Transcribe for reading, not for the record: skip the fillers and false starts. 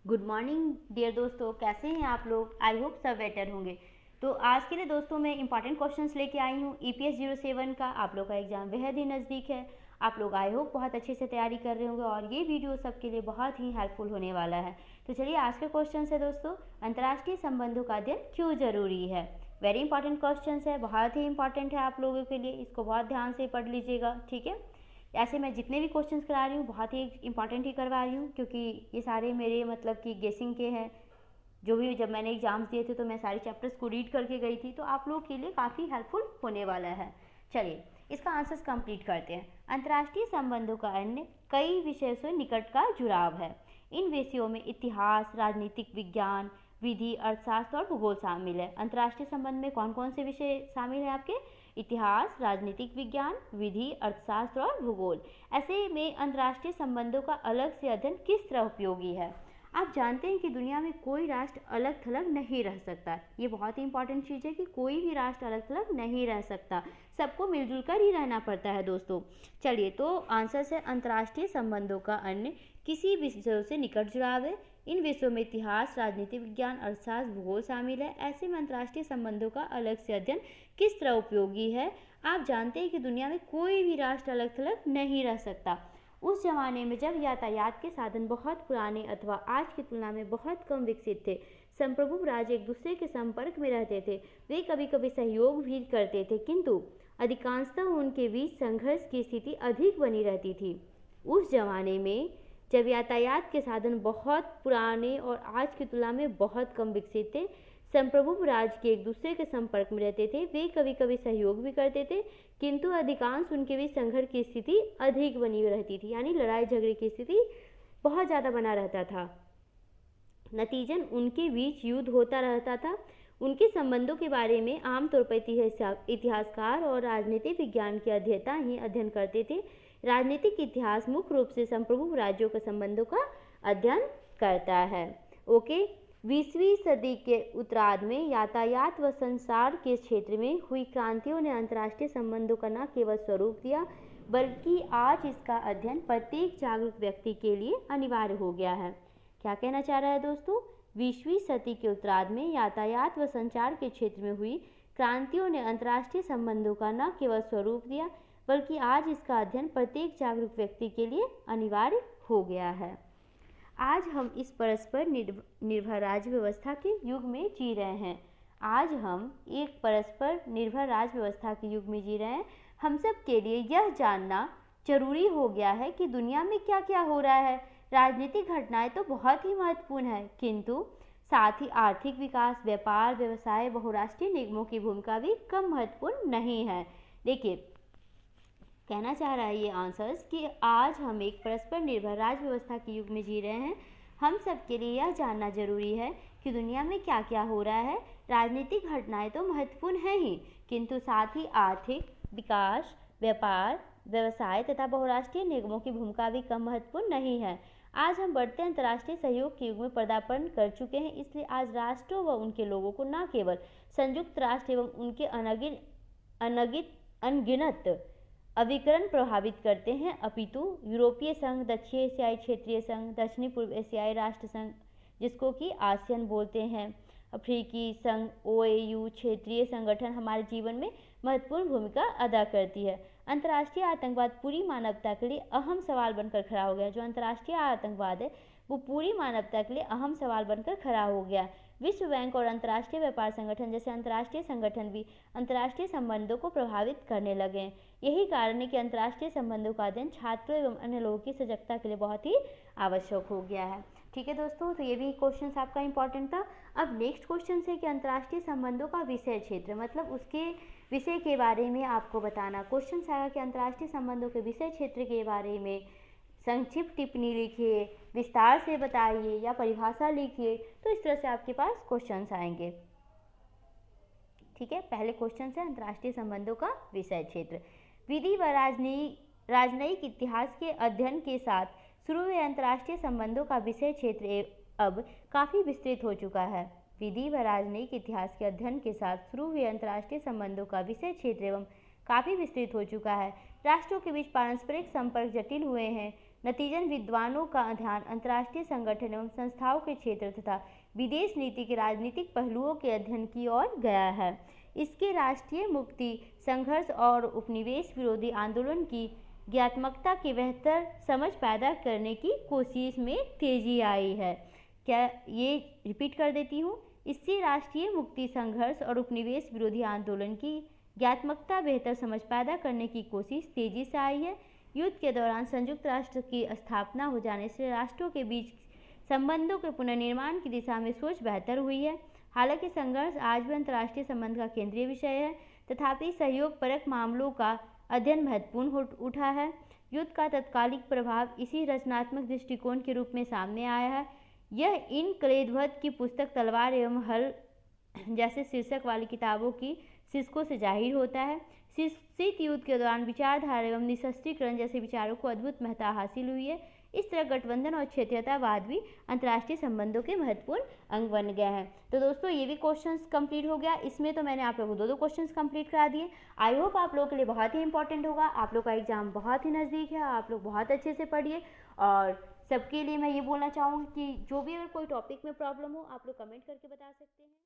Good morning dear दोस्तों, कैसे हैं आप लोग। आई होप सब बेटर होंगे। तो आज के लिए दोस्तों मैं इंपॉर्टेंट क्वेश्चंस लेके आई हूँ। EPS 07 का आप लोग का एग्जाम बेहद ही नज़दीक है। आप लोग आई होप बहुत अच्छे से तैयारी कर रहे होंगे और ये वीडियो सबके लिए बहुत ही हेल्पफुल होने वाला है। तो चलिए आज का क्वेश्चन है दोस्तों, अंतर्राष्ट्रीय संबंधों का अध्ययन क्यों जरूरी है। वेरी इंपॉर्टेंट क्वेश्चन है, बहुत ही इंपॉर्टेंट है आप लोगों के लिए। इसको बहुत ध्यान से पढ़ लीजिएगा, ठीक है। ऐसे मैं जितने भी क्वेश्चंस करा रही हूँ बहुत ही इंपॉर्टेंट ही करवा रही हूँ, क्योंकि ये सारे मेरे मतलब कि गेसिंग के हैं। जो भी जब मैंने एग्जाम्स दिए थे तो मैं सारे चैप्टर्स को रीड करके गई थी, तो आप लोगों के लिए काफ़ी हेल्पफुल होने वाला है। चलिए इसका आंसर्स कंप्लीट करते हैं। अंतर्राष्ट्रीय संबंधों का अन्य कई विषयों से निकट का जुड़ाव है। इन विषयों में इतिहास, राजनीतिक विज्ञान, विधि, अर्थशास्त्र और भूगोल शामिल है। अंतर्राष्ट्रीय संबंध में कौन कौन से विषय शामिल है आपके? इतिहास, राजनीतिक विज्ञान, विधि, अर्थशास्त्र और भूगोल। ऐसे में अंतर्राष्ट्रीय संबंधों का अलग से अध्ययन किस तरह उपयोगी है। आप जानते हैं कि दुनिया में कोई राष्ट्र अलग थलग नहीं रह सकता। ये बहुत ही इंपॉर्टेंट चीज़ है कि कोई भी राष्ट्र अलग थलग नहीं रह सकता, सबको मिलजुल कर ही रहना पड़ता है दोस्तों। चलिए तो आंसर है अंतर्राष्ट्रीय संबंधों का अन्य किसी विषयों से निकट जुड़ाव है। इन विषयों में इतिहास, राजनीतिक विज्ञान, अर्थशास्त्र, भूगोल शामिल है। ऐसे में अंतर्राष्ट्रीय संबंधों का अलग से अध्ययन किस तरह उपयोगी है। आप जानते हैं कि दुनिया में कोई भी राष्ट्र अलग थलग नहीं रह सकता। उस जमाने में जब यातायात के साधन बहुत पुराने अथवा आज की तुलना में बहुत कम विकसित थे, संप्रभु राज्य एक दूसरे के संपर्क में रहते थे। वे कभी कभी सहयोग भी करते थे, किंतु अधिकांशतः उनके बीच संघर्ष की स्थिति अधिक बनी रहती थी। उस जमाने में जब यातायात के साधन बहुत पुराने और आज की तुलना में बहुत कम विकसित थे, संप्रभु राज्य के एक दूसरे के संपर्क में रहते थे। वे कभी कभी सहयोग भी करते थे, किंतु अधिकांश उनके बीच संघर्ष की स्थिति अधिक बनी रहती थी, यानी लड़ाई झगड़े की स्थिति बहुत ज़्यादा बना रहता था। नतीजन उनके बीच युद्ध होता रहता था। उनके संबंधों के बारे में आमतौर पर इतिहासकार और राजनीतिक विज्ञान के अध्येता ही अध्ययन करते थे। राजनीतिक इतिहास मुख्य रूप से संप्रभु राज्यों के संबंधों का अध्ययन करता है। ओके, 20वीं सदी के उत्तरार्ध में यातायात व संचार के क्षेत्र में हुई क्रांतियों ने अंतर्राष्ट्रीय संबंधों का न केवल स्वरूप दिया, बल्कि आज इसका अध्ययन प्रत्येक जागरूक व्यक्ति के लिए अनिवार्य हो गया है। क्या कहना चाह रहा है दोस्तों? 20वीं सदी के उत्तरार्ध में यातायात व संचार के क्षेत्र में हुई क्रांतियों ने अंतर्राष्ट्रीय संबंधों का न केवल स्वरूप दिया, बल्कि आज इसका अध्ययन प्रत्येक जागरूक व्यक्ति के लिए अनिवार्य हो गया है। आज हम इस परस्पर निर्भर राज्य व्यवस्था के युग में जी रहे हैं। आज हम एक परस्पर निर्भर राज्य व्यवस्था के युग में जी रहे हैं। हम सब के लिए यह जानना जरूरी हो गया है कि दुनिया में क्या क्या हो रहा है। राजनीतिक घटनाएं तो बहुत ही महत्वपूर्ण है, किंतु साथ ही आर्थिक विकास, व्यापार, व्यवसाय, बहुराष्ट्रीय निगमों की भूमिका भी कम महत्वपूर्ण नहीं है। देखिए, कहना चाह रहा है ये आंसर्स कि आज हम एक परस्पर निर्भर राज्य व्यवस्था के युग में जी रहे हैं। हम सब के लिए यह जानना जरूरी है कि दुनिया में क्या क्या हो रहा है। राजनीतिक घटनाएं तो महत्वपूर्ण है ही, किंतु साथ ही आर्थिक विकास, व्यापार, व्यवसाय तथा बहुराष्ट्रीय निगमों की भूमिका भी कम महत्वपूर्ण नहीं है। आज हम बढ़ते अंतर्राष्ट्रीय सहयोग के युग में पदार्पण कर चुके हैं। इसलिए आज राष्ट्रों व उनके लोगों को न केवल संयुक्त राष्ट्र एवं उनके अनगिनत अभिकरण प्रभावित करते हैं, अपितु यूरोपीय संघ, दक्षिण एशियाई क्षेत्रीय संघ, दक्षिणी पूर्व एशियाई राष्ट्र संघ जिसको कि आसियान बोलते हैं, अफ्रीकी संघ, OAU क्षेत्रीय संगठन हमारे जीवन में महत्वपूर्ण भूमिका अदा करती है। अंतर्राष्ट्रीय आतंकवाद पूरी मानवता के लिए अहम सवाल बनकर खड़ा हो गया। जो अंतर्राष्ट्रीय आतंकवाद है वो पूरी मानवता के लिए अहम सवाल बनकर खड़ा हो गया। विश्व बैंक और अंतर्राष्ट्रीय व्यापार संगठन जैसे अंतर्राष्ट्रीय संगठन भी अंतर्राष्ट्रीय संबंधों को प्रभावित करने लगे हैं। यही कारण है कि अंतर्राष्ट्रीय संबंधों का अध्ययन छात्रों एवं अन्य लोगों की सजगता के लिए बहुत ही आवश्यक हो गया है। ठीक है दोस्तों, तो ये भी क्वेश्चन आपका इंपॉर्टेंट था। अब नेक्स्ट क्वेश्चन है कि अंतर्राष्ट्रीय संबंधों का विषय क्षेत्र, मतलब उसके विषय के बारे में आपको बताना। क्वेश्चन आएगा कि अंतर्राष्ट्रीय संबंधों के विषय क्षेत्र के बारे में संक्षिप्त टिप्पणी लिखिए, विस्तार से बताइए या परिभाषा लिखिए। तो इस तरह से आपके पास क्वेश्चंस आएंगे। ठीक है, पहले क्वेश्चन है अंतर्राष्ट्रीय संबंधों का विषय क्षेत्र। विधि व राजनयिक इतिहास के अध्ययन के साथ शुरू हुए अंतर्राष्ट्रीय संबंधों का विषय क्षेत्र अब काफ़ी विस्तृत हो चुका है। विधि व राजनयिक इतिहास के अध्ययन के साथ शुरू हुए अंतर्राष्ट्रीय संबंधों का विषय क्षेत्र एवं काफ़ी विस्तृत हो चुका है। राष्ट्रों के बीच पारस्परिक संपर्क जटिल हुए हैं। नतीजन विद्वानों का ध्यान अंतर्राष्ट्रीय संगठन एवं संस्थाओं के क्षेत्र तथा विदेश नीति के राजनीतिक पहलुओं के अध्ययन की ओर गया है। इसके राष्ट्रीय मुक्ति संघर्ष और उपनिवेश विरोधी आंदोलन की ज्ञात्मकता की बेहतर समझ पैदा करने की कोशिश में तेजी आई है। क्या ये रिपीट कर देती हूँ, इससे राष्ट्रीय मुक्ति संघर्ष और उपनिवेश विरोधी आंदोलन की ज्ञात्मकता बेहतर समझ पैदा करने की कोशिश तेजी से आई है। युद्ध के दौरान संयुक्त राष्ट्र की स्थापना हो जाने से राष्ट्रों के बीच संबंधों के पुनर्निर्माण की दिशा में सोच बेहतर हुई है। हालांकि संघर्ष आज भी अंतर्राष्ट्रीय संबंध का केंद्रीय विषय है, तथापि सहयोग परक मामलों का अध्ययन महत्वपूर्ण हो उठा है। युद्ध का तत्कालिक प्रभाव इसी रचनात्मक दृष्टिकोण के रूप में सामने आया है। यह इन क्लेदवत की पुस्तक तलवार एवं हल जैसे शीर्षक वाली किताबों की शीर्षकों से जाहिर होता है। शीत युद्ध के दौरान विचारधारा एवं निःशस्त्रीकरण जैसे विचारों को अद्भुत महत्ता हासिल हुई है। इस तरह गठबंधन और क्षेत्रीयतावाद भी अंतर्राष्ट्रीय संबंधों के महत्वपूर्ण अंग बन गए हैं। तो दोस्तों ये भी क्वेश्चंस कंप्लीट हो गया। इसमें तो मैंने आप लोगों को दो क्वेश्चंस कंप्लीट करा दिए। आई होप आप लोगों के लिए बहुत ही इंपॉर्टेंट होगा। आप लोग का एग्जाम बहुत ही नज़दीक है, आप लोग बहुत अच्छे से पढ़िए। और सबके लिए मैं ये बोलना चाहूँगी कि जो भी अगर कोई टॉपिक में प्रॉब्लम हो आप लोग कमेंट करके बता सकते हैं।